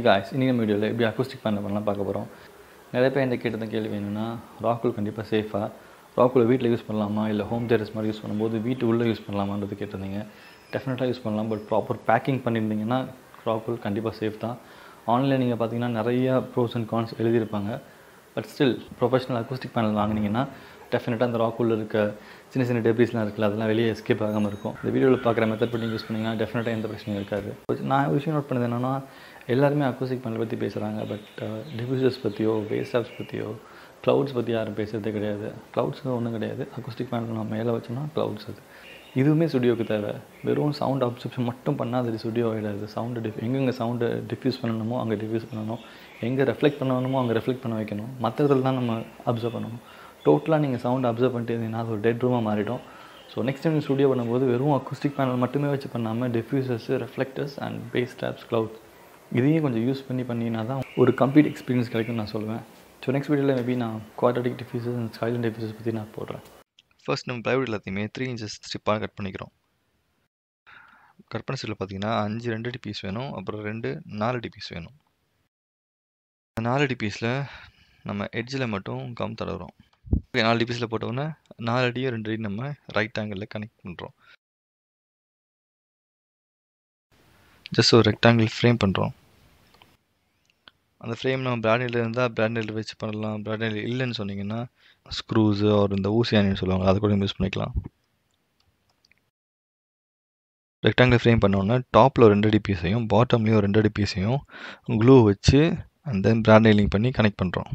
Guys இன்றைக்கி நம்ம வீடியோவில் எப்படி அக்கூஸ்டிக் பேனல் பண்ணலாம் பார்க்க போகிறோம். நிறைய பேர் இந்த கேட்டது கேள்வி என்னென்னா, ராக்கூல் கண்டிப்பாக சேஃபாக, ராக்கூலை வீட்டில் யூஸ் பண்ணலாமா இல்லை ஹோம் தியேட்டர்ஸ் மாதிரி யூஸ் பண்ணும்போது வீட்டு உள்ளே யூஸ் பண்ணலாமான்றது கேட்டிருந்தீங்க. டெஃபினட்டாக யூஸ் பண்ணலாம், பட் ப்ராப்பர் பேக்கிங் பண்ணியிருந்தீங்கன்னா ராக்கூல் கண்டிப்பாக சேஃப் தான். ஆன்லைனில் நீங்கள் பார்த்தீங்கன்னா நிறையா ப்ரோஸ் அண்ட் கான்ஸ் எழுதியிருப்பாங்க. But still professional acoustic panel வாங்கினீங்கன்னா டெஃபினட்டாக அந்த ராக்கூலில் இருக்க சின்ன சின்ன டெப்ரீஸ்லாம் இருக்குல்ல, அதெல்லாம் வெளியே எஸ்கேப் ஆகாமல் இருக்கும். இந்த வீடியோவில் பார்க்குற மெத்தட் படி யூஸ் பண்ணிங்கன்னா டெஃபினட்டாக எந்த பிரச்சனையும் இருக்காது. நான் ஒரு விஷயம் நோட் பண்ணது என்னென்னா, எல்லாருமே அக்கூஸ்டிக் பேனல் பற்றி பேசுகிறாங்க, பட் டிஃப்யூசர்ஸ் பற்றியோ வேவ் ஷாப்ஸ் பற்றியோ க்ளவுட்ஸ் பற்றி யாரும் பேசுகிறதே கிடையாது. க்ளவுட்ஸ் ஒன்றும் கிடையாது. அக்கூஸ்டிக் பேனல் நம்ம மேலே வச்சோம்னா க்ளவுட்ஸ் அது. இதுவுமே ஸ்டுடியோக்கு தேவை. வெறும் சவுண்ட் அப்சர்ப்ஷன் மட்டும் பண்ணால் அது ஸ்டுடியோ ஆகிடாது. சவுண்டு எங்கெங்கே சவுண்டை டிஃப்யூஸ் பண்ணணுமோ அங்கே டிஃப்யூஸ் பண்ணணும், எங்கே ரெஃப்ளெக்ட் பண்ணணுமோ அங்கே ரெஃப்ளெக்ட் பண்ண வைக்கணும். மற்றதில் தான் நம்ம அப்சர்வ் பண்ணணும். டோட்டலாக நீங்கள் சவுண்ட் அப்சர்வ் பண்ணிட்டு இருந்தீங்கன்னா அது ஒரு டெட் ரூமாக மாறிடும். ஸோ நெக்ஸ்ட் டைம் ஸ்டுடியோ பண்ணும்போது வெறும் அக்கூஸ்டிக் பேனல் மட்டுமே வச்சு பண்ணாமல் diffusers, reflectors and bass traps, clouds இதையும் கொஞ்சம் யூஸ் பண்ணினா தான் ஒரு கம்ப்ளீட் எக்ஸ்பீரியன்ஸ் கிடைக்கும்னு நான் சொல்லுவேன். ஸோ நெக்ஸ்ட் வீடியோவில் மேபி நான் quadratic diffusers and silent diffusers பற்றி நான் போடுறேன். ஃபர்ஸ்ட் நம்ம ப்ளைவுட் எல்லாத்தையுமே 3 இன்ச்சஸ் ஸ்ட்ரிப்பாக கட் பண்ணிக்கிறோம். கட் பண்ண ஸ்ட்ரிப்பில் பார்த்தீங்கன்னா 5 2 அடி பீஸ் வேணும், அப்புறம் 2 4 அடி பீஸ் வேணும். 4 அடி பீஸில் நம்ம எட்ஜில் மட்டும் கம் தடவுறோம். 4 அடி பீஸில் போட்டோன்னே 4 அடியும் 2 அடியும் நம்ம ரைட் ஆங்கிளில் கனெக்ட் பண்ணுறோம். ஜஸ்ட் ஒரு ரெக்டாங்கிள் ஃப்ரேம் பண்ணுறோம். அந்த ஃப்ரேம் நம்ம பிராண்டில் இருந்தால் பிராண்டில் வச்சு பண்ணலாம். பிராண்டில் இல்லைன்னு சொன்னீங்கன்னா ஸ்க்ரூஸு ஒரு இந்த ஊசியானின்னு சொல்லுவாங்க, அதை கூட யூஸ் பண்ணிக்கலாம். ரெக்டாங்கிள் ஃப்ரேம் பண்ணோன்னா டாப்பில் ஒரு 2 அடி பீஸையும் பாட்டம்லேயும் ஒரு 2 அடி பீஸையும் க்ளூ வச்சு அண்ட் தென் பிராண்ட் பண்ணி கனெக்ட் பண்ணுறோம்.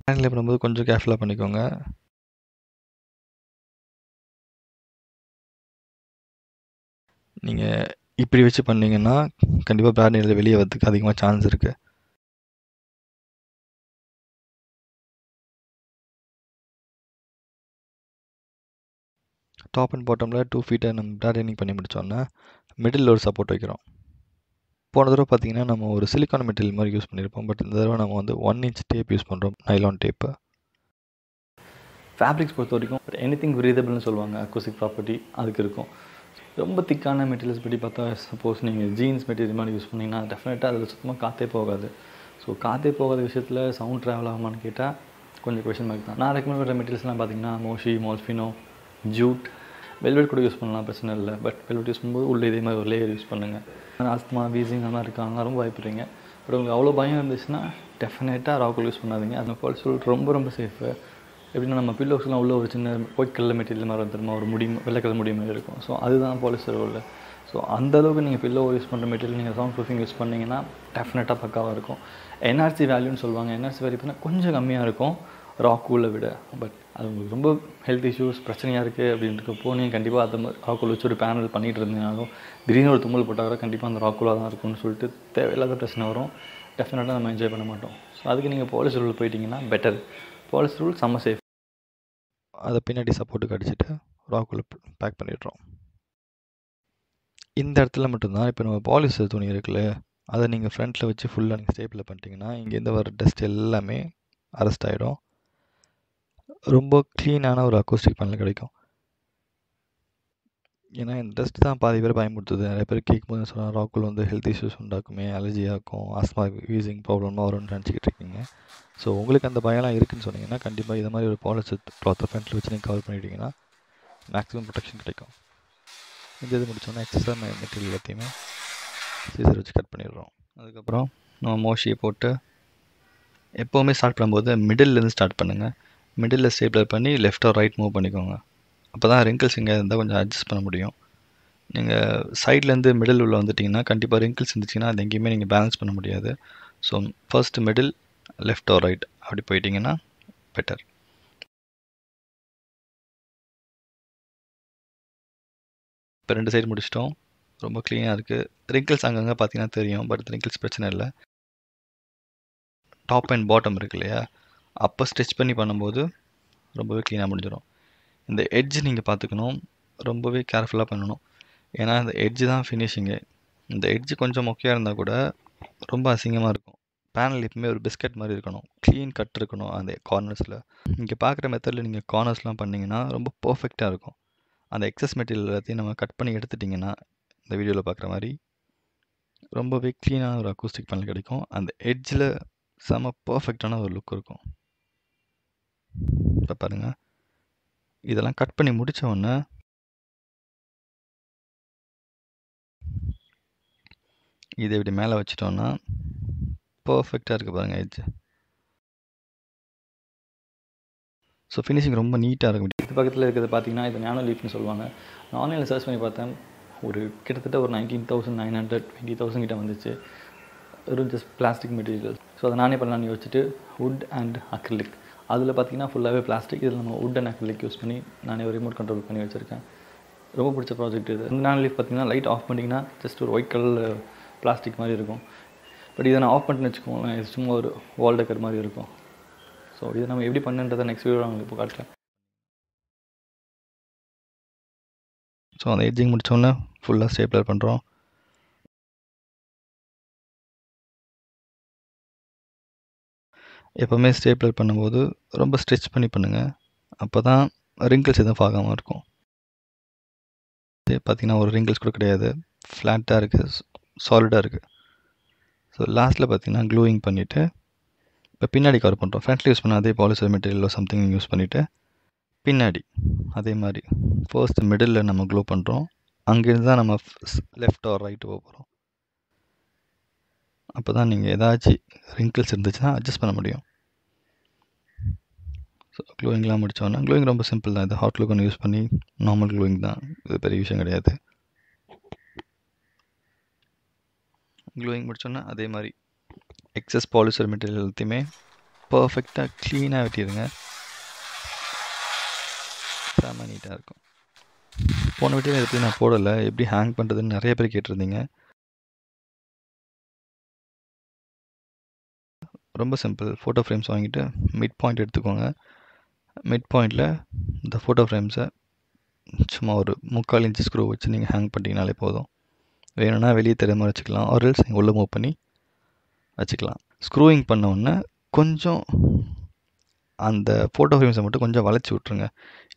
பிராண்ட் பண்ணும்போது கொஞ்சம் கேர்ஃபுல்லாக பண்ணிக்கோங்க. நீங்கள் இப்படி வச்சு பண்ணீங்கன்னா கண்டிப்பாக பிராண்ட் வெளியே வரதுக்கு அதிகமாக சான்ஸ் இருக்குது. டாப் அண்ட் பாட்டமில் 2 ஃபீட்டை நம்ம பிராண்ட் பண்ணி முடித்தோன்னா மிடில் ஒரு சப்போர்ட் வைக்கிறோம். போன தடவை பார்த்தீங்கன்னா நம்ம ஒரு சிலிக்கான் மெட்டீரியல் மாதிரி யூஸ் பண்ணியிருப்போம், பட் இந்த தடவை நம்ம வந்து 1 இன்ச் டேப் யூஸ் பண்ணுறோம், நைலான் டேப்பு. ஃபேப்ரிக்ஸ் பொறுத்த வரைக்கும் எனிதிங் பிரீதபிள்னு சொல்லுவாங்க, அக்கூஸ்டிக் ப்ராப்பர்ட்டி அதுக்கு இருக்கும். ரொம்ப திக்கான மெட்டீரியல்ஸ் பற்றி பார்த்தா சப்போஸ் நீங்கள் ஜீன்ஸ் மெட்டீரியல் மாதிரி யூஸ் பண்ணிங்கன்னா டெஃபினட்டாக அதில் சுத்தமாக காற்றே போகாது. ஸோ காற்றே போகாத விஷயத்தில் சவுண்ட் ட்ராவல் ஆகுமான்னு கேட்டால் கொஞ்சம் கொஷின் மார்க் தான். நான் ரெக்கமெண்ட் பண்ணுற மெட்டீரியல்ஸ்லாம் பார்த்தீங்கன்னா மோஷி, மால்ஃபினோ, ஜூட், வெல்வெட் கூட யூஸ் பண்ணலாம், பிரச்சனை இல்லை. பட் வெல்வெட் யூஸ் பண்ணும்போது உள்ளே இதே மாதிரி ஒரு லேயர் யூஸ் பண்ணுங்கள். ஆஸ்துமா, வீசிங் அந்த மாதிரி இருக்காங்க, ரொம்ப பயப்படுறீங்க. பட் உங்களுக்கு அவ்வளோ பயம் இருந்துச்சுன்னா டெஃபினட்டாக ராக்கூல் யூஸ் பண்ணாதீங்க. அது பாலிஸ்டர் ரொம்ப ரொம்ப சேஃபு. எப்படின்னா நம்ம பில்லோஸ்லாம் உள்ள ஒரு சின்ன ஒயிட் கலர் மெட்டீரியல் மாதிரி வந்துருமா, ஒரு முடி வெள்ளை கலர் முடி மாதிரி இருக்கும். ஸோ அதுதான் பாலிஸ்டர் உள்ள. ஸோ அந்தளவுக்கு நீங்கள் பில்லோ யூஸ் பண்ணுற மெட்டீரியல் நீங்கள் சவுண்ட் ப்ரூஃபிங் யூஸ் பண்ணிங்கன்னா டெஃபினட்டாக பக்காவாக இருக்கும். என்ஆர்சி வேல்யூன்னு சொல்லுவாங்க. என்ஆர்சி வேல்யூ பார்த்தீங்கன்னா கொஞ்சம் கம்மியாக இருக்கும் ராக்கூலை விட. பட் அது உங்களுக்கு ரொம்ப ஹெல்த் இஷ்யூஸ் பிரச்சனையாக இருக்குது அப்படின்றப்போ நீங்கள் கண்டிப்பாக அந்த மாதிரி ராக்கூல் வச்சு ஒரு பேனல் பண்ணிகிட்டு இருந்தீங்கனாலும் திடீர்னு ஒரு தும்மல் போட்டால் கூட கண்டிப்பாக அந்த ராக்கூலாக தான் இருக்கும்னு சொல்லிட்டு தேவையில்லாத பிரச்சனை வரும். டெஃபினட்டாக நம்ம என்ஜாய் பண்ண மாட்டோம். ஸோ அதுக்கு நீங்கள் பாலிஸ்டர் ரூல் போயிட்டீங்கன்னா பெட்டர். பாலிஸ்டர் ரூல் செம்ம சேஃப். அதை பின்னாடி சப்போர்ட்டுக்கு அடிச்சுட்டு ராக்கூல் பேக் பண்ணிடுறோம். இந்த இடத்துல மட்டும்தான் இப்போ நம்ம பாலிஸ்டர் துணி இருக்குல்ல, அதை நீங்கள் ஃப்ரண்ட்டில் வச்சு ஃபுல்லாக நீங்கள் ஸ்டேப்பில் பண்ணிட்டீங்கன்னா இங்கேருந்து வர டஸ்ட் எல்லாமே அரெஸ்ட் ஆகிடும். ரொம்ப க்ளீனான ஒரு அக்கூஸ்டிக் பேனல் கிடைக்கும். ஏன்னா இந்த டஸ்ட் தான் பாதி பேர் பயமுறுத்துது. நிறைய பேர் கேட்கும்போது சொன்னால் ராக்கூல் வந்து ஹெல்த் இஷ்யூஸ் உண்டாக்குமே, அலர்ஜியாக்கும், ஆஸ்மா, வீசிங் ப்ராப்ளமாக வரும்னு நினச்சிக்கிட்டு இருக்கீங்க. ஸோ உங்களுக்கு அந்த பயம்லாம் இருக்குதுன்னு சொன்னீங்கன்னா கண்டிப்பாக இது மாதிரி ஒரு பாலிஸ்டர் கிளாத்தை ஃப்ரண்ட்டில் வச்சு நீங்கள் கவர் பண்ணிட்டீங்கன்னா மேக்ஸிமம் ப்ரொடெக்ஷன் கிடைக்கும். இந்த இது முடிச்சோன்னா எக்ஸஸாக மெட்டீரியல் எல்லாத்தையுமே சீசர் வச்சு கட் பண்ணிடுறோம். அதுக்கப்புறம் நம்ம மோஷியை போட்டு எப்போவுமே ஸ்டார்ட் பண்ணும்போது மிடில்லேருந்து ஸ்டார்ட் பண்ணுங்கள். மிடில் ஸ்டேப்லர் பண்ணி லெஃப்ட் ஆர் ரைட் மூவ் பண்ணிக்கோங்க. அப்போ தான் ரிங்கிள்ஸ் இங்கே இருந்தால் கொஞ்சம் அட்ஜஸ்ட் பண்ண முடியும். நீங்கள் சைட்லேருந்து மிடில் உள்ள வந்துட்டிங்கன்னா கண்டிப்பாக ரிங்கிள்ஸ் இருந்துச்சிங்கன்னா அது எங்கேயுமே நீங்கள் பேலன்ஸ் பண்ண முடியாது. So first middle, left or right அப்படி போயிட்டிங்கன்னா பெட்டர். இப்போ 2 சைடு முடிச்சிட்டோம். ரொம்ப க்ளீனாக இருக்குது. ரிங்கிள்ஸ் அங்கங்கே பார்த்தீங்கன்னா தெரியும், பட் ரிங்கிள்ஸ் பிரச்சனை இல்லை. டாப் அண்ட் பாட்டம் இருக்கு இல்லையா, அப்போ ஸ்டிச் பண்ணி பண்ணும்போது ரொம்பவே க்ளீனாக முடிஞ்சிடும். இந்த எட்ஜ் நீங்கள் பார்த்துக்கணும், ரொம்பவே கேர்ஃபுல்லாக பண்ணணும். ஏன்னா இந்த எட்ஜு தான் ஃபினிஷிங்கு. இந்த எட்ஜு கொஞ்சம் மொக்கையாக இருந்தால் கூட ரொம்ப அசிங்கமாக இருக்கும். பேனல் எப்பவுமே ஒரு பிஸ்கட் மாதிரி இருக்கணும், க்ளீன் கட் இருக்கணும் அந்த கார்னர்ஸில். இங்கே பார்க்குற மெத்தடில் நீங்கள் கார்னர்ஸ்லாம் பண்ணிங்கன்னா ரொம்ப பர்ஃபெக்டாக இருக்கும். அந்த எக்ஸஸ் மெட்டீரியல் எல்லாத்தையும் நம்ம கட் பண்ணி எடுத்துட்டிங்கன்னா இந்த வீடியோவில் பார்க்குற மாதிரி ரொம்பவே க்ளீனான ஒரு அக்கூஸ்டிக் பேனல் கிடைக்கும். அந்த எட்ஜில் செம பர்ஃபெக்டான ஒரு லுக் இருக்கும். இப்போ பாருங்கள், இதெல்லாம் கட் பண்ணி முடித்த உடனே இதை இப்படி மேலே வச்சிட்டோன்னா பர்ஃபெக்டாக இருக்குது பாருங்கள் எட்ஜ். ஸோ ஃபினிஷிங் ரொம்ப நீட்டாக இருக்கும். இது பக்கத்தில் இருக்கிறது பார்த்தீங்கன்னா இது நானோ லீஃப்னு சொல்லுவாங்க. நான் ஆன்லைனில் சர்ச் பண்ணி பார்த்தேன், ஒரு கிட்டத்தட்ட ஒரு 19,900 20,000 கிட்ட வந்துச்சு. வெறும் ஜஸ்ட் பிளாஸ்டிக் மெட்டீரியல். ஸோ அதை நானே பண்ணலான்னு யோசிச்சுட்டு வுட் அண்ட் அக்ரிலிக், அதில் பார்த்தீங்கன்னா ஃபுல்லாகவே பிளாஸ்டிக், இதில் நம்ம வுட் அண்ட் அக்ரிலிக் யூஸ் பண்ணி நானே ஒரு ரிமோட் கண்ட்ரோல் பண்ணி வச்சுருக்கேன். ரொம்ப பிடிச்ச ப்ராஜெக்ட் இது. இந்த நானோ லீஃப் பார்த்தீங்கன்னா லைட் ஆஃப் பண்ணிங்கன்னா ஜஸ்ட் ஒரு ஒயிட் கலர் பிளாஸ்டிக் மாதிரி இருக்கும். பட் இதை நான் ஆஃப் பண்ணிட்டு வச்சுக்கோங்களேன், இது சும்மா ஒரு வால் டெக்கர் மாதிரி இருக்கும். ஸோ இதை நம்ம எப்படி பண்ணுன்றதை நெக்ஸ்ட் வீடியோ உங்களுக்கு இப்போ காட்டுறேன். ஸோ அந்த எட்ஜிங் முடித்தோடனே ஃபுல்லாக ஸ்டேப்லர் பண்ணுறோம். எப்போவுமே ஸ்டேப்லர் பண்ணும்போது ரொம்ப ஸ்ட்ரெச் பண்ணி பண்ணுங்கள், அப்போ தான் ரிங்கிள்ஸ் எதுவும் ஆகாமல் இருக்கும். பார்த்தீங்கன்னா ஒரு ரிங்கிள்ஸ் கூட கிடையாது, ஃப்ளாட்டாக இருக்குது, சாலிடாக இருக்குது. ஸோ லாஸ்ட்டில் பார்த்தீங்கன்னா க்ளூயிங் பண்ணிவிட்டு இப்போ பின்னாடி கவர் பண்ணுறோம். ஃப்ரண்ட்டில் யூஸ் பண்ண அதே பாலிஸ்டர் மெட்டீரியலோ சம்திங் யூஸ் பண்ணிவிட்டு பின்னாடி அதே மாதிரி ஃபர்ஸ்ட் மிடில் நம்ம க்ளோ பண்ணுறோம். அங்கேருந்து தான் நம்ம லெஃப்ட் ஆர் ரைட்டு போக போகிறோம். அப்போ தான் நீங்கள் ஏதாச்சும் ரிங்கிள்ஸ் இருந்துச்சுன்னா அட்ஜஸ்ட் பண்ண முடியும். ஸோ க்ளோயிங்லாம் முடித்தோன்னா க்ளோயிங் ரொம்ப சிம்பிள் தான். இது ஹாட் க்ளூகன் யூஸ் பண்ணி நார்மல் க்ளோயிங் தான், இது பெரிய விஷயம் கிடையாது. க்ளோயிங் முடித்தோன்னா அதே மாதிரி எக்ஸஸ் பாலிஸ்டர் மெட்டீரியல் எல்லாத்தையுமே பர்ஃபெக்டாக க்ளீனாக வெட்டிடுங்க, செம்ம நீட்டாக இருக்கும். போன வீட்டில் எப்படி நான் போடலை, எப்படி ஹேங் பண்ணுறதுன்னு நிறைய பேர் கேட்டிருந்தீங்க. ரொம்ப சிம்பிள். ஃபோட்டோ ஃப்ரேம்ஸ் வாங்கிட்டு மிட் பாயிண்ட் எடுத்துக்கோங்க. மிட் பாயிண்டில் இந்த ஃபோட்டோ ஃப்ரேம்ஸை சும்மா ஒரு 3/4 இன்ச்சு ஸ்க்ரூ வச்சு நீங்கள் ஹேங் பண்ணிட்டீங்கனாலே போதும். வேணும்னா வெளியே தெரியாமல் வச்சுக்கலாம், ஆர்எல்ஸ் நீங்கள் உள்ளே மூவ் பண்ணி வச்சுக்கலாம். ஸ்க்ரூயிங் பண்ண உடனே கொஞ்சம் அந்த ஃபோட்டோ ஃப்ரேம்ஸை மட்டும் கொஞ்சம் வளைச்சி விட்ருங்க.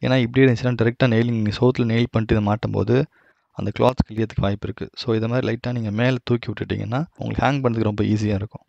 ஏன்னா இப்படி இருந்துச்சுன்னா டேரெக்டாக நெயில் நீங்கள் சோத்தில் நெயில் பண்ணிட்டு இதை மாட்டும் போது அந்த கிளாத் கிளியறதுக்கு வாய்ப்பு இருக்குது. ஸோ இதை மாதிரி லைட்டாக நீங்கள் மேலே தூக்கி விட்டுட்டிங்கன்னா உங்களுக்கு ஹேங் பண்ணுறதுக்கு ரொம்ப ஈஸியாக இருக்கும்.